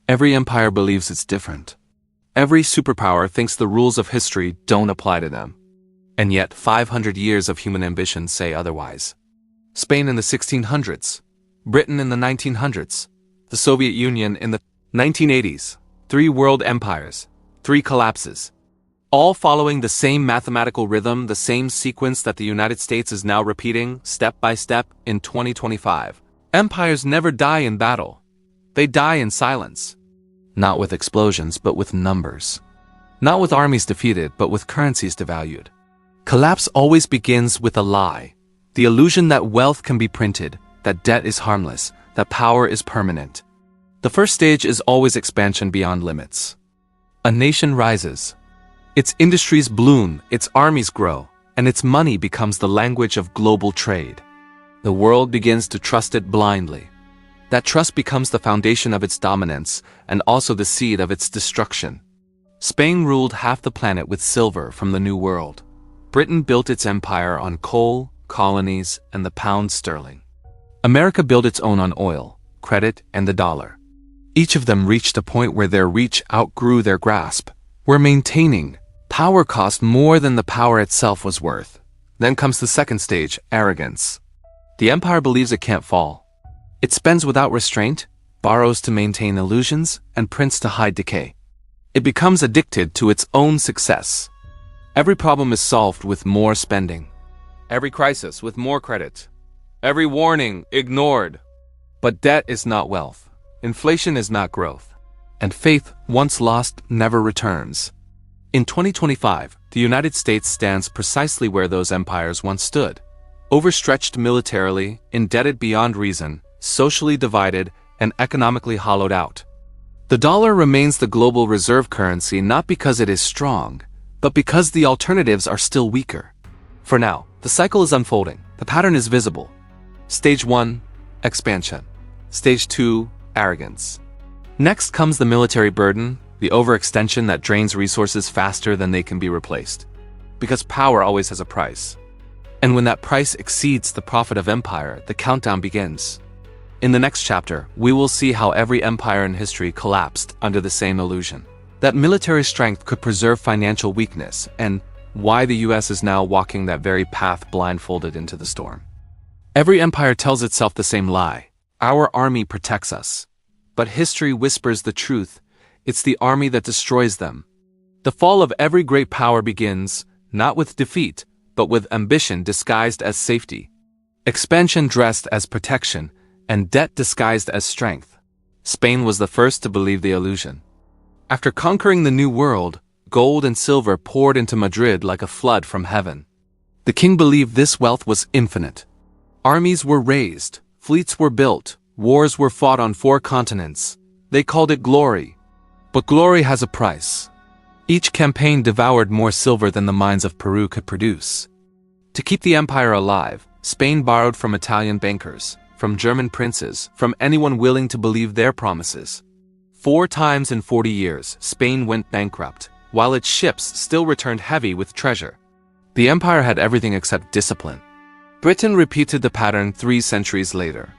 Every empire believes it's different. Every superpower thinks the rules of history don't apply to them. And yet 500 years of human ambition say otherwise. Spain in the 1600s, Britain in the 1900s, the Soviet Union in the 1980s, 3 world empires, 3 collapses. All following the same mathematical rhythm, the same sequence that the United States is now repeating step by step in 2025. Empires never die in battle. They die in silence. Not with explosions, but with numbers. Not with armies defeated, but with currencies devalued. Collapse always begins with a lie. The illusion that wealth can be printed, that debt is harmless, that power is permanent. The first stage is always expansion beyond limits. A nation rises. Its industries bloom, its armies grow, and its money becomes the language of global trade. The world begins to trust it blindly. That trust becomes the foundation of its dominance and also the seed of its destruction. Spain ruled half the planet with silver from the New World. Britain built its empire on coal, colonies, and the pound sterling. America built its own on oil, credit, and the dollar. Each of them reached a point where their reach outgrew their grasp, where maintaining power cost more than the power itself was worth. Then comes the second stage, arrogance. The empire believes it can't fall. It spends without restraint, borrows to maintain illusions, and prints to hide decay. It becomes addicted to its own success. Every problem is solved with more spending. Every crisis with more credit. Every warning ignored. But debt is not wealth. Inflation is not growth. And faith, once lost, never returns. In 2025, the United States stands precisely where those empires once stood. Overstretched militarily, indebted beyond reason, socially divided, and economically hollowed out. The dollar remains the global reserve currency not because it is strong, but because the alternatives are still weaker. For now, the cycle is unfolding. The pattern is visible. Stage 1, expansion. Stage 2, arrogance. Next comes the military burden, the overextension that drains resources faster than they can be replaced. Because power always has a price. And when that price exceeds the profit of empire, the countdown begins. In the next chapter, we will see how every empire in history collapsed under the same illusion. That military strength could preserve financial weakness, and why the US is now walking that very path blindfolded into the storm. Every empire tells itself the same lie. Our army protects us. But history whispers the truth. It's the army that destroys them. The fall of every great power begins, not with defeat, but with ambition disguised as safety. Expansion dressed as protection, and debt disguised as strength. Spain was the first to believe the illusion. After conquering the New World, gold and silver poured into Madrid like a flood from heaven. The king believed this wealth was infinite. Armies were raised, fleets were built, wars were fought on 4 continents. They called it glory. But glory has a price. Each campaign devoured more silver than the mines of Peru could produce. To keep the empire alive, Spain borrowed from Italian bankers, from German princes, from anyone willing to believe their promises. 4 times in 40 years, Spain went bankrupt, while its ships still returned heavy with treasure. The empire had everything except discipline. Britain repeated the pattern 3 centuries later.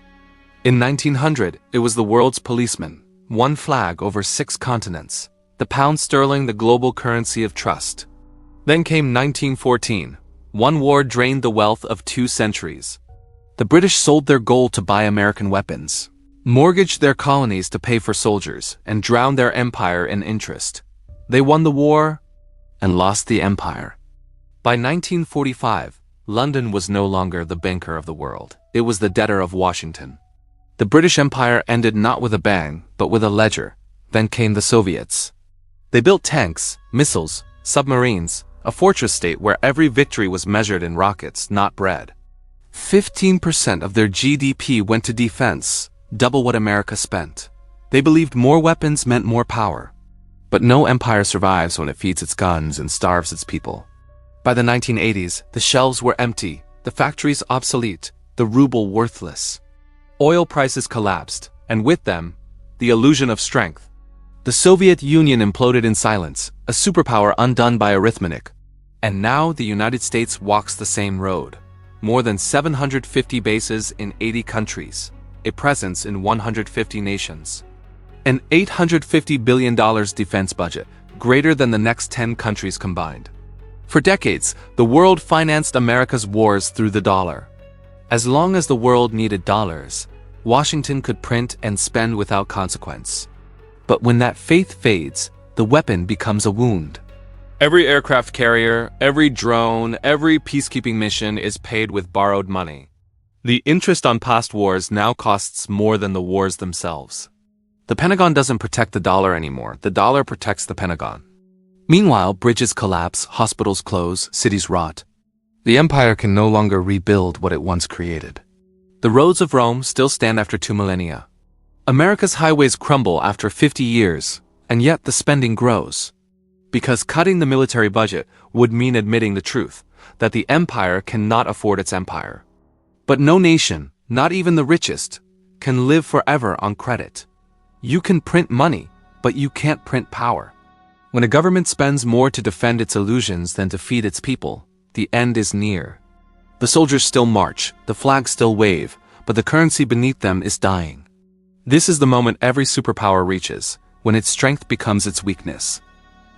In 1900, it was the world's policeman, 1 flag over 6 continents, the pound sterling the global currency of trust. Then came 1914. 1 war drained the wealth of 2 centuries. The British sold their gold to buy American weapons, mortgaged their colonies to pay for soldiers, and drowned their empire in interest. They won the war and lost the empire. By 1945, London was no longer the banker of the world. It was the debtor of Washington. The British Empire ended not with a bang, but with a ledger. Then came the Soviets. They built tanks, missiles, submarines, a fortress state where every victory was measured in rockets, not bread. 15% of their GDP went to defense, double what America spent. They believed more weapons meant more power. But no empire survives when it feeds its guns and starves its people. By the 1980s, the shelves were empty, the factories obsolete, the ruble worthless. Oil prices collapsed, and with them, the illusion of strength. The Soviet Union imploded in silence, a superpower undone by arithmetic. And now the United States walks the same road. More than 750 bases in 80 countries, a presence in 150 nations. An $850 billion defense budget, greater than the next 10 countries combined. For decades, the world financed America's wars through the dollar. As long as the world needed dollars, Washington could print and spend without consequence. But when that faith fades, the weapon becomes a wound. Every aircraft carrier, every drone, every peacekeeping mission is paid with borrowed money. The interest on past wars now costs more than the wars themselves. The Pentagon doesn't protect the dollar anymore. The dollar protects the Pentagon. Meanwhile, bridges collapse, hospitals close, cities rot. The empire can no longer rebuild what it once created. The roads of Rome still stand after 2 millennia. America's highways crumble after 50 years, and yet the spending grows. Because cutting the military budget would mean admitting the truth, that the empire cannot afford its empire. But no nation, not even the richest, can live forever on credit. You can print money, but you can't print power. When a government spends more to defend its illusions than to feed its people, the end is near. The soldiers still march, the flags still wave, but the currency beneath them is dying. This is the moment every superpower reaches, when its strength becomes its weakness.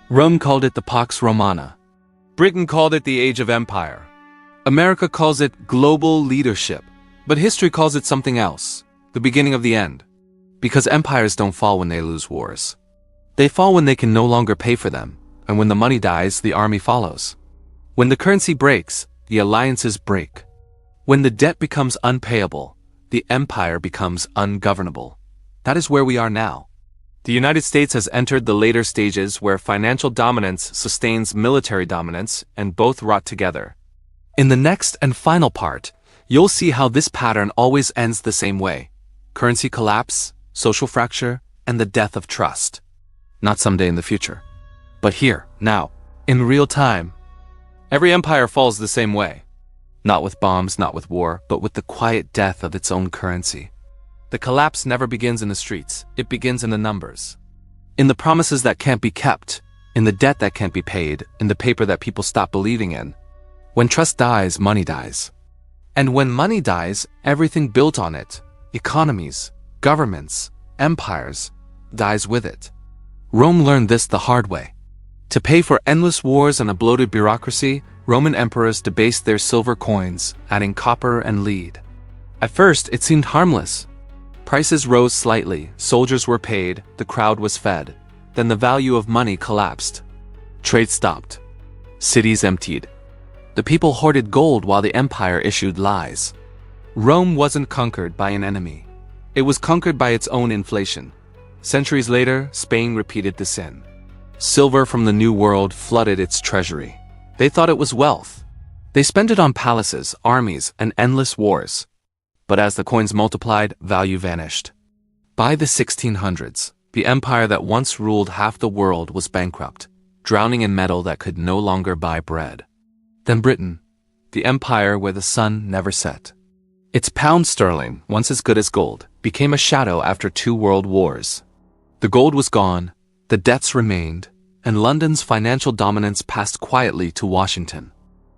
Rome called it the Pax Romana. Britain called it the Age of Empire. America calls it global leadership, but history calls it something else, the beginning of the end. Because empires don't fall when they lose wars. They fall when they can no longer pay for them, and when the money dies, the army follows. When the currency breaks, the alliances break. When the debt becomes unpayable, the empire becomes ungovernable. That is where we are now. The United States has entered the later stages where financial dominance sustains military dominance, and both rot together. In the next and final part, you'll see how this pattern always ends the same way. Currency collapse, social fracture, and the death of trust. Not someday in the future, but here, now, in real time. Every empire falls the same way. Not with bombs, not with war, but with the quiet death of its own currency. The collapse never begins in the streets, it begins in the numbers. In the promises that can't be kept, in the debt that can't be paid, in the paper that people stop believing in. When trust dies, money dies. And when money dies, everything built on it, economies, governments, empires, dies with it. Rome learned this the hard way. To pay for endless wars and a bloated bureaucracy, Roman emperors debased their silver coins, adding copper and lead. At first, it seemed harmless. Prices rose slightly, soldiers were paid, the crowd was fed. Then the value of money collapsed. Trade stopped. Cities emptied. The people hoarded gold while the empire issued lies. Rome wasn't conquered by an enemy. It was conquered by its own inflation. Centuries later, Spain repeated the sin. Silver from the New World flooded its treasury. They thought it was wealth. They spent it on palaces, armies, and endless wars. But as the coins multiplied, value vanished. By the 1600s, the empire that once ruled half the world was bankrupt, drowning in metal that could no longer buy bread. Then Britain, the empire where the sun never set. Its pound sterling, once as good as gold, became a shadow after 2 world wars. The gold was gone, the debts remained, and London's financial dominance passed quietly to Washington.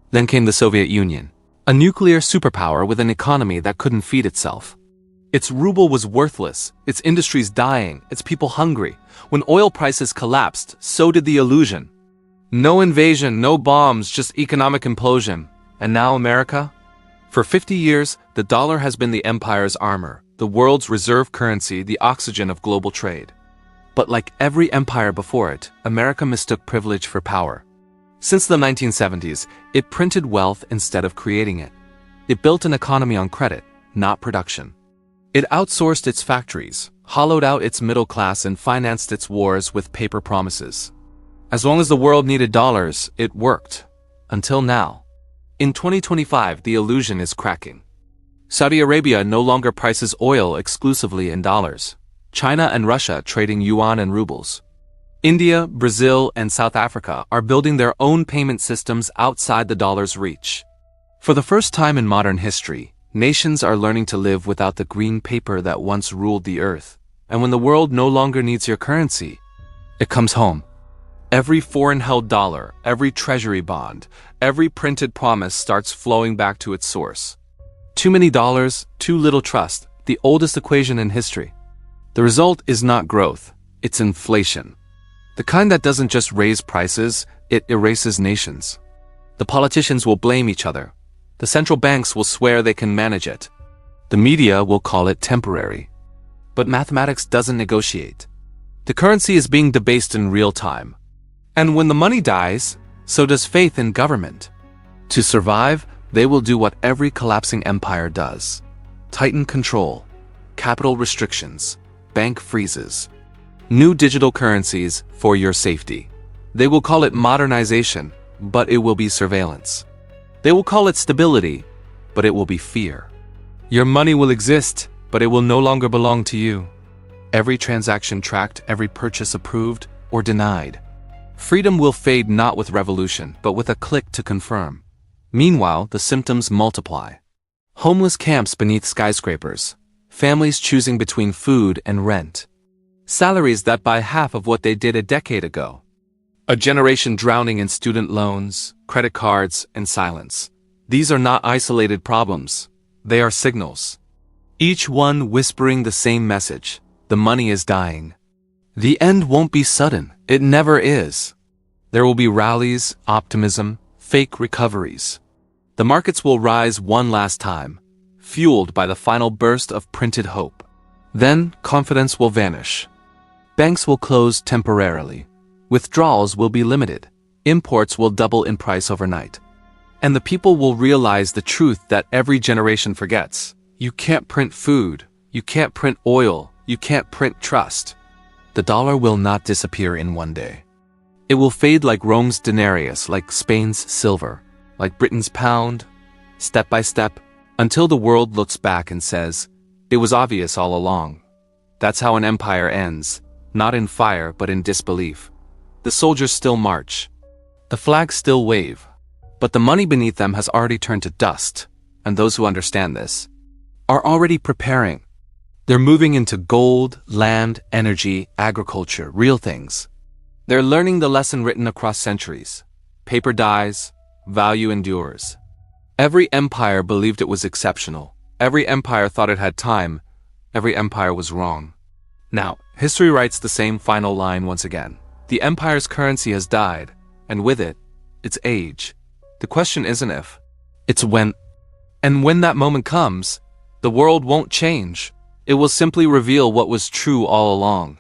Then came the Soviet Union, a nuclear superpower with an economy that couldn't feed itself. Its ruble was worthless, its industries dying, its people hungry. When oil prices collapsed, so did the illusion. No invasion, no bombs, just economic implosion. And now America? For 50 years, the dollar has been the empire's armor, the world's reserve currency, the oxygen of global trade. But like every empire before it, America mistook privilege for power. Since the 1970s, it printed wealth instead of creating it. It built an economy on credit, not production. It outsourced its factories, hollowed out its middle class, and financed its wars with paper promises. As long as the world needed dollars, it worked. Until now. In 2025, the illusion is cracking. Saudi Arabia no longer prices oil exclusively in dollars. China and Russia trading yuan and rubles. India, Brazil, and South Africa are building their own payment systems outside the dollar's reach. For the first time in modern history, nations are learning to live without the green paper that once ruled the earth. And when the world no longer needs your currency, it comes home. Every foreign-held dollar, every treasury bond, every printed promise starts flowing back to its source. Too many dollars, too little trust, the oldest equation in history. The result is not growth, it's inflation. The kind that doesn't just raise prices, it erases nations. The politicians will blame each other. The central banks will swear they can manage it. The media will call it temporary. But mathematics doesn't negotiate. The currency is being debased in real time. And when the money dies, so does faith in government. To survive, they will do what every collapsing empire does. Tighten control, capital restrictions, bank freezes, new digital currencies for your safety. They will call it modernization, but it will be surveillance. They will call it stability, but it will be fear. Your money will exist, but it will no longer belong to you. Every transaction tracked, every purchase approved or denied. Freedom will fade not with revolution, but with a click to confirm. Meanwhile, the symptoms multiply. Homeless camps beneath skyscrapers, families choosing between food and rent, salaries that buy half of what they did a decade ago, a generation drowning in student loans, credit cards, and silence. These are not isolated problems, they are signals. Each one whispering the same message: the money is dying. The end won't be sudden, it never is. There will be rallies, optimism, fake recoveries. The markets will rise one last time, fueled by the final burst of printed hope. Then confidence will vanish. Banks will close temporarily. Withdrawals will be limited. Imports will double in price overnight. And the people will realize the truth that every generation forgets. You can't print food. You can't print oil. You can't print trust. The dollar will not disappear in one day. It will fade like Rome's denarius, like Spain's silver, like Britain's pound, step by step, until the world looks back and says, it was obvious all along. That's how an empire ends, not in fire but in disbelief. The soldiers still march. The flags still wave. But the money beneath them has already turned to dust, and those who understand this are already preparing. They're moving into gold, land, energy, agriculture, real things. They're learning the lesson written across centuries. Paper dies, value endures. Every empire believed it was exceptional. Every empire thought it had time. Every empire was wrong. Now, history writes the same final line once again. The empire's currency has died, and with it, its age. The question isn't if, it's when. And when that moment comes, the world won't change. It will simply reveal what was true all along.